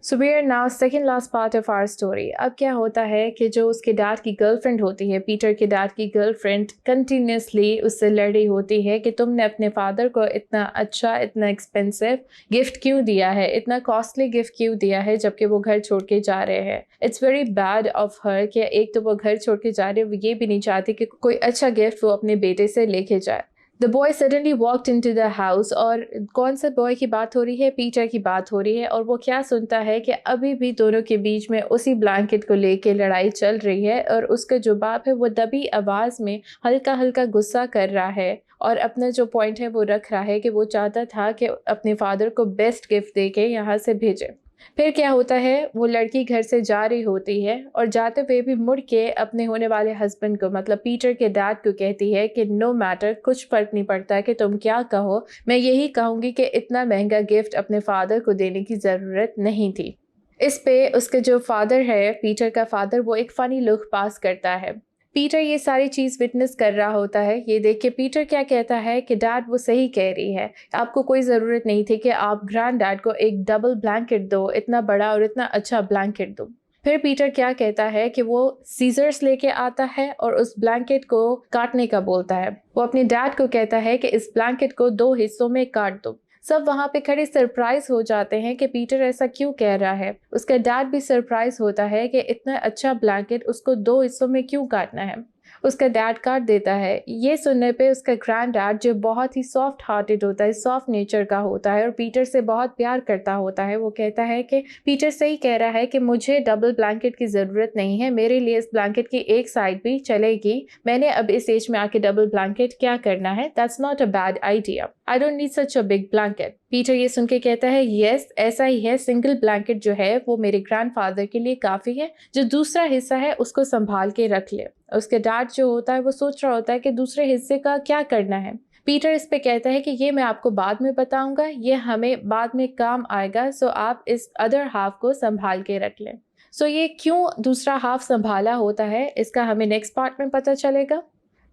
So we are now second last part of our story. अब क्या होता है कि जो उसके डैड की गर्लफ्रेंड होती है, पीटर के डैड की गर्लफ्रेंड कंटिन्यूसली उससे लड़ रही होती है कि तुमने अपने फादर को इतना अच्छा, इतना एक्सपेंसिव गिफ्ट क्यों दिया है, इतना कॉस्टली गिफ्ट क्यों दिया है जबकि वो घर छोड़ के जा रहे हैं। It's very bad of her कि एक तो वो घर छोड़ के जा रहे, वो ये भी नहीं चाहती कि कोई अच्छा गिफ्ट वो अपने बेटे से लेके जाए। The boy suddenly walked into the house. और कौन सा बॉय की बात हो रही है? पीटर की बात हो रही है। और वो क्या सुनता है कि अभी भी दोनों के बीच में उसी ब्लैंकेट को लेके लड़ाई चल रही है और उसका जो बाप है वो दबी आवाज़ में हल्का हल्का गुस्सा कर रहा है और अपना जो पॉइंट है वो रख रहा है कि वो चाहता था कि अपने फादर को बेस्ट गिफ्ट दे के यहाँ से भेजे। फिर क्या होता है, वो लड़की घर से जा रही होती है और जाते हुए भी मुड़ के अपने होने वाले हस्बैंड को, मतलब पीटर के डैड को कहती है कि नो मैटर, कुछ फर्क नहीं पड़ता कि तुम क्या कहो, मैं यही कहूँगी कि इतना महंगा गिफ्ट अपने फादर को देने की ज़रूरत नहीं थी। इस पे उसके जो फादर है, पीटर का फादर, वो एक फ़नी लुक पास करता है। पीटर ये सारी चीज़ विटनेस कर रहा होता है। ये देख के पीटर क्या कहता है कि डैड वो सही कह रही है, आपको कोई ज़रूरत नहीं थी कि आप ग्रैंड डैड को एक डबल ब्लैंकेट दो, इतना बड़ा और इतना अच्छा ब्लैंकेट दो। फिर पीटर क्या कहता है कि वो सीजर्स लेके आता है और उस ब्लैंकेट को काटने का बोलता है। वो अपने डैड को कहता है कि इस ब्लैंकेट को 2 हिस्सों में काट दो। सब वहाँ पे खड़े सरप्राइज हो जाते हैं कि पीटर ऐसा क्यों कह रहा है। उसका डैड भी सरप्राइज होता है कि इतना अच्छा ब्लैंकेट उसको 2 हिस्सों में क्यों काटना है। उसका डैड काट देता है। ये सुनने पे उसका ग्रैंड डैड, जो बहुत ही सॉफ्ट हार्टेड होता है, सॉफ्ट नेचर का होता है और पीटर से बहुत प्यार करता होता है, वो कहता है कि पीटर सही कह रहा है कि मुझे डबल ब्लैंकेट की ज़रूरत नहीं है, मेरे लिए इस ब्लैंकेट की एक साइड भी चलेगी। मैंने अब इस एज में आके डबल ब्लैंकेट क्या करना है? That's not a bad idea, I don't need such a big blanket. Peter ये सुन के कहता है यस, ऐसा ही है, सिंगल ब्लैंकेट जो है वो मेरे ग्रैंडफादर के लिए काफ़ी है, जो दूसरा हिस्सा है उसको संभाल के रख ले। उसके डैड जो होता है वो सोच रहा होता है कि दूसरे हिस्से का क्या करना है। पीटर इस पे कहता है कि ये मैं आपको बाद में बताऊंगा, ये हमें बाद में काम आएगा, सो आप इस अदर हाफ को संभाल के रख लें। सो ये क्यों दूसरा हाफ संभाला होता है, इसका हमें नेक्स्ट पार्ट में पता चलेगा।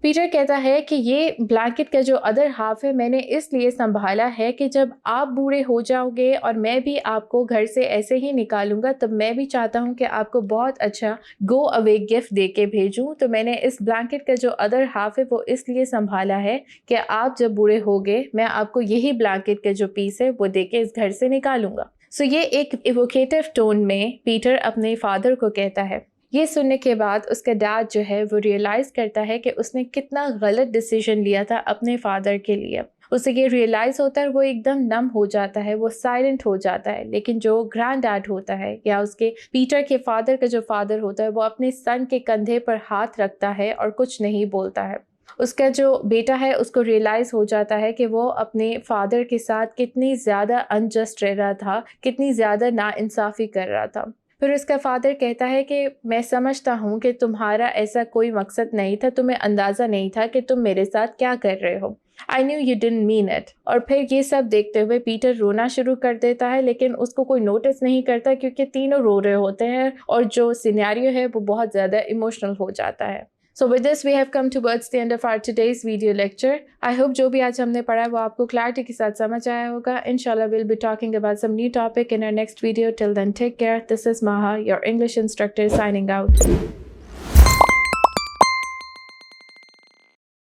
पीटर कहता है कि ये ब्लैंकेट का जो अदर हाफ है मैंने इसलिए संभाला है कि जब आप बूढ़े हो जाओगे और मैं भी आपको घर से ऐसे ही निकालूंगा, तब मैं भी चाहता हूँ कि आपको बहुत अच्छा गो अवे गिफ्ट दे के भेजूँ। तो मैंने इस ब्लैंकेट का जो अदर हाफ है वो इसलिए संभाला है कि आप जब बूढ़े होगे मैं आपको यही ब्लैंकेट का जो पीस है वो दे के इस घर से निकालूंगा। सो ये एक इवोकेटिव टोन में पीटर अपने फादर को कहता है। ये सुनने के बाद उसका डैड जो है वो रियलाइज़ करता है कि उसने कितना गलत डिसीजन लिया था अपने फादर के लिए। उसे ये रियलाइज़ होता है, वो एकदम नम हो जाता है, वो साइलेंट हो जाता है। लेकिन जो ग्रैंड डैड होता है या उसके पीटर के फादर का जो फादर होता है, वो अपने सन के कंधे पर हाथ रखता है और कुछ नहीं बोलता है। उसका जो बेटा है उसको रियलाइज़ हो जाता है कि वो अपने फादर के साथ कितनी ज़्यादा अनजस्ट रह रहा था, कितनी ज़्यादा नाइंसाफ़ी कर रहा था। फिर उसका फादर कहता है कि मैं समझता हूँ कि तुम्हारा ऐसा कोई मकसद नहीं था, तुम्हें अंदाज़ा नहीं था कि तुम मेरे साथ क्या कर रहे हो। I knew you didn't mean it. और फिर ये सब देखते हुए पीटर रोना शुरू कर देता है, लेकिन उसको कोई नोटिस नहीं करता क्योंकि तीनों रो रहे होते हैं और जो सिनेरियो है वो बहुत ज़्यादा इमोशनल हो जाता है। So with this we have come towards the end of our today's video lecture. I hope जो भी आज हमने पढ़ा है वो आपको क्लैरिटी के साथ समझ आया होगा। Inshallah we'll be talking about some new topic in our next video. Till then, take care. This is Maha, your English instructor, signing out.